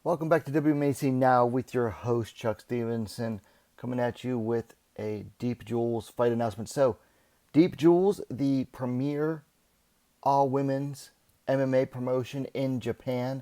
Welcome back to WMAC Now with your host, Chuck Stevenson, coming at you with a Deep Jewels fight announcement. So, Deep Jewels, the premier all-women's MMA promotion in Japan,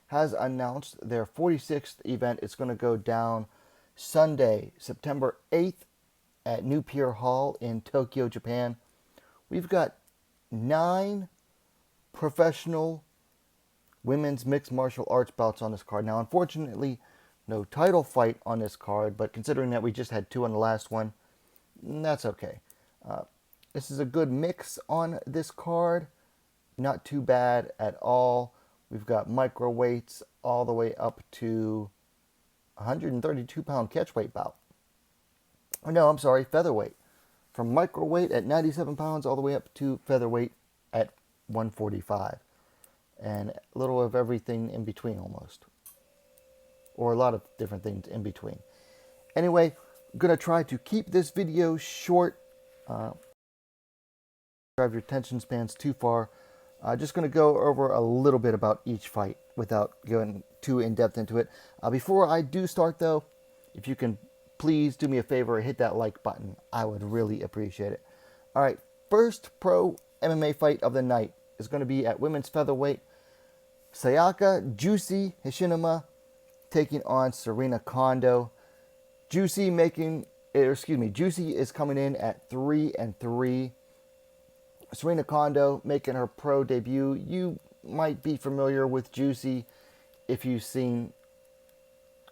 has announced their 46th event. It's going to go down Sunday, September 8th at New Pier Hall in Tokyo, Japan. We've got 9 professional women's mixed martial arts bouts on this card. Now, unfortunately, no title fight on this card, but considering that we just had 2 on the last one, that's okay. This is a good mix on this card. Not too bad at all. We've got microweights all the way up to 132-pound catchweight bout. Oh, no, I'm sorry, featherweight. From microweight at 97 pounds all the way up to featherweight at 145. And a little of everything in between almost. Or a lot of different things in between. Anyway, I'm going to try to keep this video short. Drive your attention spans too far. Just going to go over a little bit about each fight without going too in-depth into it. Before I do start though, if you can please do me a favor and hit that like button. I would really appreciate it. Alright, first pro MMA fight of the night is going to be at women's featherweight. Sayaka Juicy Hishinuma taking on Serena Kondo. Juicy is coming in at 3-3. Serena Kondo making her pro debut. You might be familiar with Juicy if you've seen,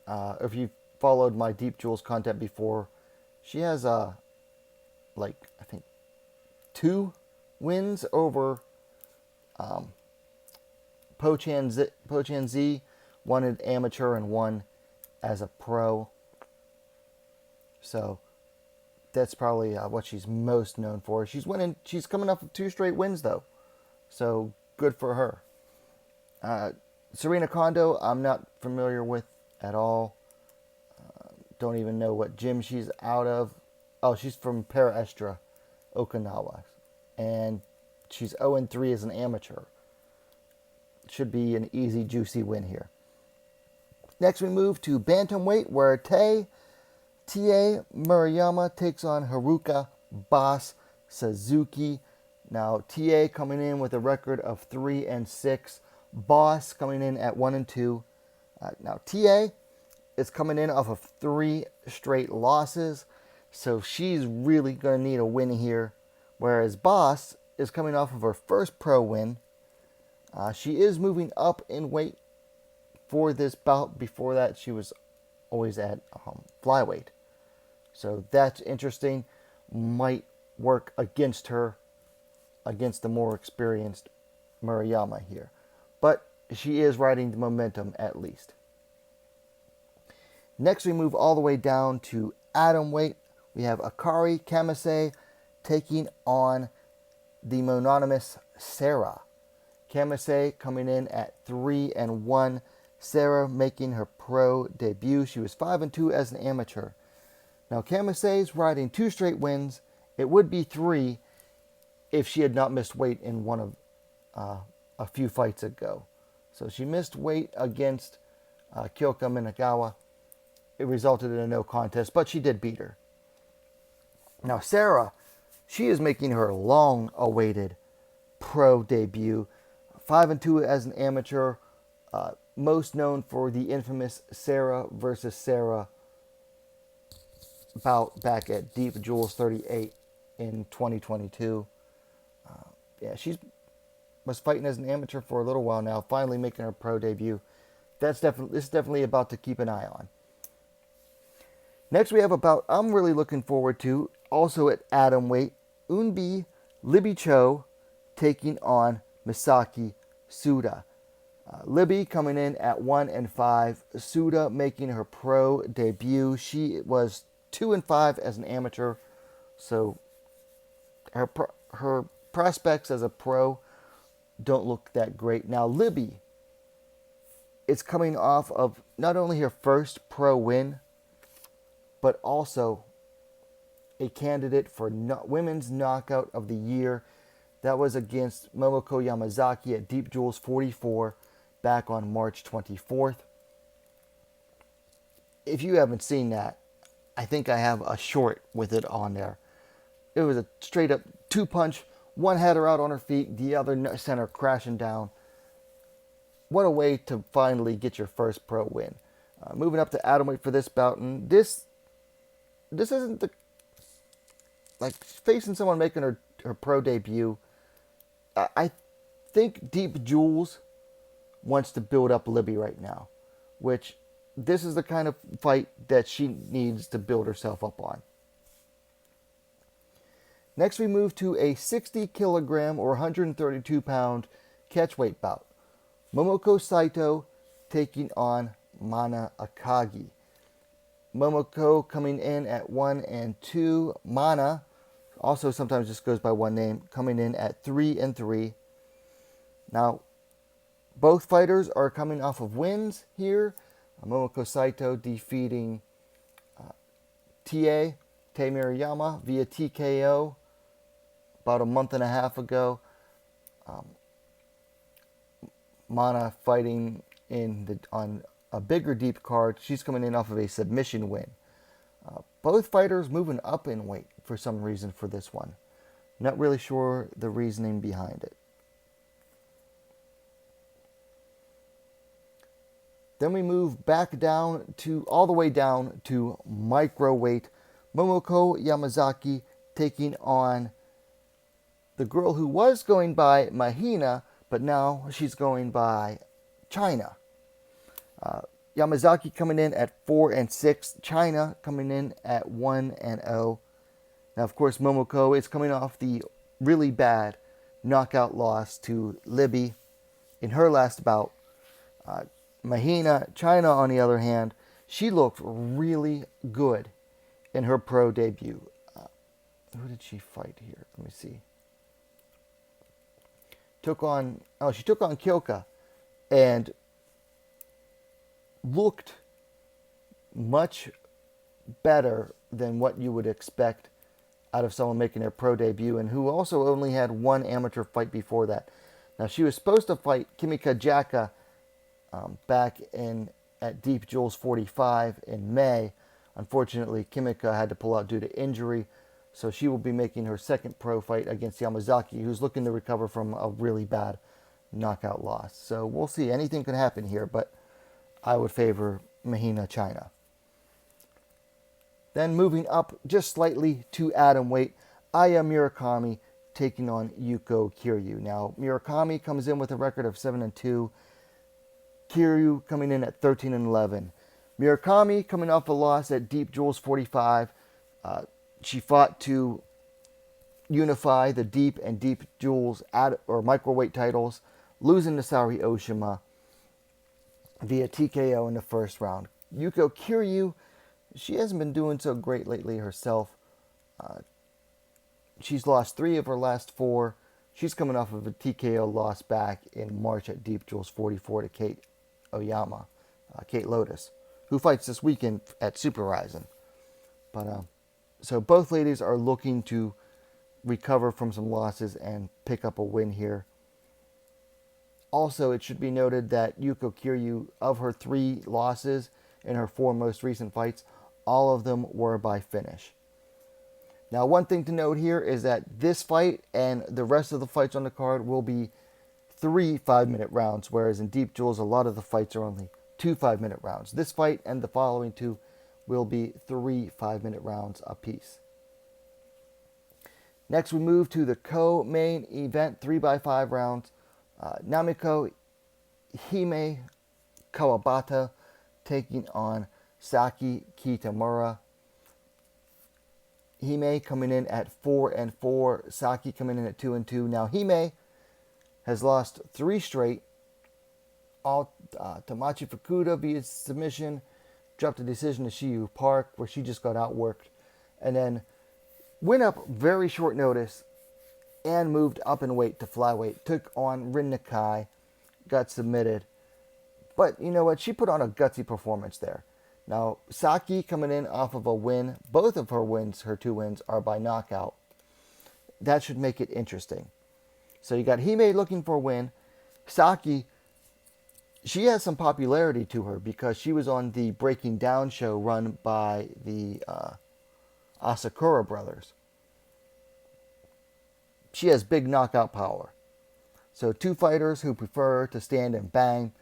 if you've followed my Deep Jewels content before. She has I think 2 wins over Po Chan Z, one as amateur and one as a pro. So that's probably what she's most known for. She's coming off of 2 straight wins though, so good for her. Serena Kondo, I'm not familiar with at all. Don't even know what gym she's out of. Oh, she's from Para Estra, Okinawa, and she's 0-3 as an amateur. Should be an easy, juicy win here. Next, we move to bantamweight, where Ta Murayama takes on Haruka Boss Suzuki. Now, Ta coming in with a record of 3-6. Boss coming in at 1-2. Now, Ta is coming in off of 3 straight losses, so she's really going to need a win here. Whereas Boss is coming off of her first pro win. She is moving up in weight for this bout. Before that, she was always at flyweight. So that's interesting. Might work against her, against the more experienced Murayama here. But she is riding the momentum at least. Next, we move all the way down to atomweight. We have Akari Kamase taking on the mononymous Sarah. Kamase coming in at 3-1. Sarah making her pro debut. She was 5-2 as an amateur. Now Kamase is riding 2 straight wins. It would be 3 if she had not missed weight in one of a few fights ago. So she missed weight against Kyoka Minagawa. It resulted in a no contest, but she did beat her. Now Sarah, she is making her long-awaited pro debut. 5-2 as an amateur, most known for the infamous Sarah versus Sarah bout back at Deep Jewels 38 in 2022. She was fighting as an amateur for a little while now, finally making her pro debut. This is definitely about to keep an eye on. Next, we have a bout I'm really looking forward to, also at atomweight. Unbi Libicho taking on Misaki Suda. Libby coming in at 1-5. Suda making her pro debut. She was 2-5 as an amateur, so her prospects as a pro don't look that great. Now Libby is coming off of not only her first pro win, but also a candidate for Women's Knockout of the Year. That was against Momoko Yamazaki at Deep Jewels 44 back on March 24th. if you haven't seen that, I think I have a short with it on there. It was a straight up two punch. One had her out on her feet, the other sent her crashing down. What a way to finally get your first pro win. Moving up to atomweight for this bout, and this isn't the like facing someone making her pro debut. I think Deep Jules wants to build up Libby right now, which this is the kind of fight that she needs to build herself up on. Next, we move to a 60 kilogram or 132 pound catchweight bout. Momoko Saito taking on Mana Akagi. Momoko coming in at 1-2. Mana, also sometimes just goes by one name, coming in at 3-3. Now, both fighters are coming off of wins here. Momoko Saito defeating Tae Maruyama via TKO about a month and a half ago. Mana fighting on a bigger deep card. She's coming in off of a submission win. Both fighters moving up in weight for some reason for this one. Not really sure the reasoning behind it. Then we move back down to all the way down to microweight. Momoko Yamazaki taking on the girl who was going by Mahina, but now she's going by China. Yamazaki coming in at 4-6. China coming in at 1-0. Now, of course, Momoko is coming off the really bad knockout loss to Libby in her last bout. Mahina, China, on the other hand, she looked really good in her pro debut. Who did she fight here? Let me see. She took on Kyoka and looked much better than what you would expect out of someone making their pro debut, and who also only had one amateur fight before that. Now, she was supposed to fight Kimika Jaka back at Deep Jules 45 in May. Unfortunately, Kimika had to pull out due to injury, so she will be making her second pro fight against Yamazaki, who's looking to recover from a really bad knockout loss. So we'll see. Anything could happen here, but I would favor Mahina China. Then moving up just slightly to atomweight, Aya Murakami taking on Yuko Kiryu. Now, Murakami comes in with a record of 7-2. Kiryu coming in at 13-11. Murakami coming off a loss at Deep Jules 45. She fought to unify the Deep and Deep Jules microweight titles, losing to Saori Oshima via TKO in the first round. Yuko Kiryu, she hasn't been doing so great lately herself. She's lost 3 of her last 4. She's coming off of a TKO loss back in March at Deep Jules 44 to Kate Lotus, who fights this weekend at Super Rising. But so both ladies are looking to recover from some losses and pick up a win here. Also, it should be noted that Yuko Kiryu, of her 3 losses in her 4 most recent fights, all of them were by finish. Now, one thing to note here is that this fight and the rest of the fights on the card will be 3 5-minute rounds, whereas in Deep Jules, a lot of the fights are only 2 5-minute rounds. This fight and the following 2 will be 3 5-minute rounds apiece. Next, we move to the co-main event, 3x5 rounds. Namiko Hime Kawabata taking on Saki Kitamura. Hime coming in at 4-4. Saki coming in at 2-2. Now, Hime has lost 3 straight. All to Machi Fukuda via submission. Dropped a decision to Shiyu Park, where she just got outworked. And then went up very short notice and moved up in weight to flyweight. Took on Rin Nakai. Got submitted. But you know what? She put on a gutsy performance there. Now, Saki coming in off of a win. Both of her wins, her 2 wins, are by knockout. That should make it interesting. So you got Hime looking for a win. Saki, she has some popularity to her because she was on the Breaking Down show run by the Asakura brothers. She has big knockout power. So two fighters who prefer to stand and bang,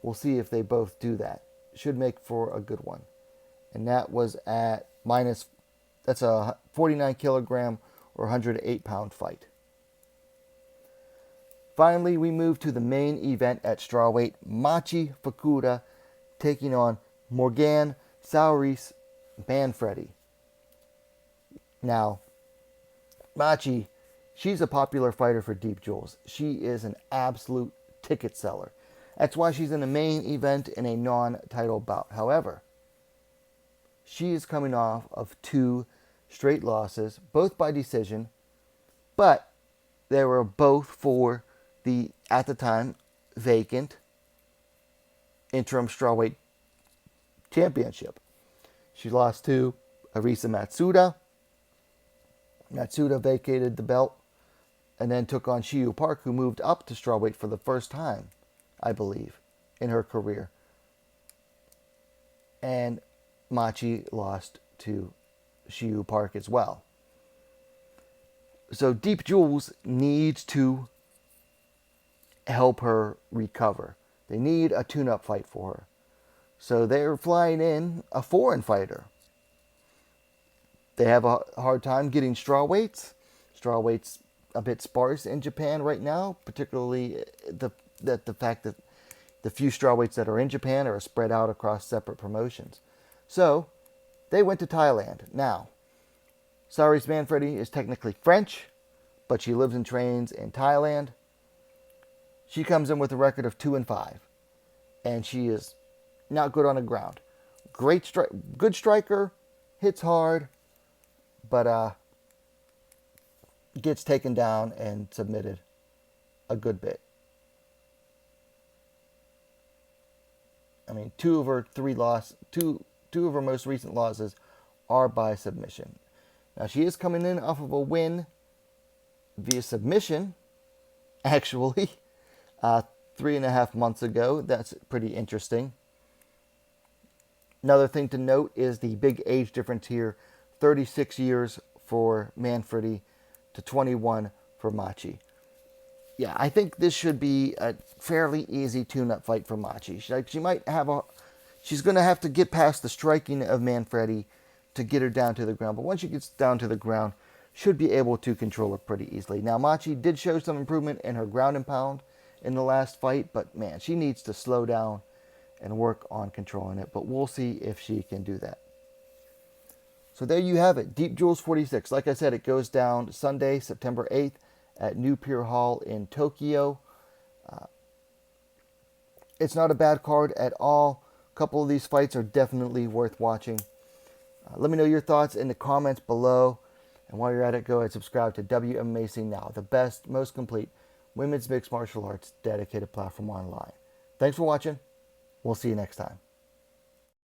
we'll see if they both do that. Should make for a good one. And that was at that's a 49 kilogram or 108 pound fight. Finally, we move to the main event at strawweight. Machi Fukuda taking on MACHI and Saorise Manfredi. Now, Machi, she's a popular fighter for Deep Jewels. She is an absolute ticket seller. That's why she's in the main event in a non-title bout. However, she is coming off of 2 straight losses, both by decision, but they were both for the, at the time, vacant interim strawweight championship. She lost to Arisa Matsuda. Matsuda vacated the belt and then took on Shiyu Park, who moved up to strawweight for the first time, I believe, in her career. And Machi lost to Shiyu Park as well. So Deep Jewels needs to help her recover. They need a tune-up fight for her. So they're flying in a foreign fighter. They have a hard time getting strawweights. Strawweights a bit sparse in Japan right now, particularly the fact that the few strawweights that are in Japan are spread out across separate promotions. So they went to Thailand. Now, Saorise Manfredi is technically French, but she lives and trains in Thailand. She comes in with a record of 2-5, and she is not good on the ground. Good striker, hits hard, but gets taken down and submitted a good bit. I mean, two of her most recent losses are by submission. Now, she is coming in off of a win via submission, actually, 3.5 months ago. That's pretty interesting. Another thing to note is the big age difference here. 36 years for Manfredi to 21 for Machi. Yeah, I think this should be a fairly easy tune-up fight for Machi. She's going to have to get past the striking of Manfredi to get her down to the ground. But once she gets down to the ground, should be able to control her pretty easily. Now, Machi did show some improvement in her ground and pound in the last fight, but man, she needs to slow down and work on controlling it. But we'll see if she can do that. So there you have it, Deep Jewels 46. Like I said, it goes down Sunday, September 8th at New Pier Hall in Tokyo. It's not a bad card at all. A couple of these fights are definitely worth watching. Let me know your thoughts in the comments below. And while you're at it, go ahead and subscribe to WMMA Now, the best, most complete women's mixed martial arts dedicated platform online. Thanks for watching. We'll see you next time.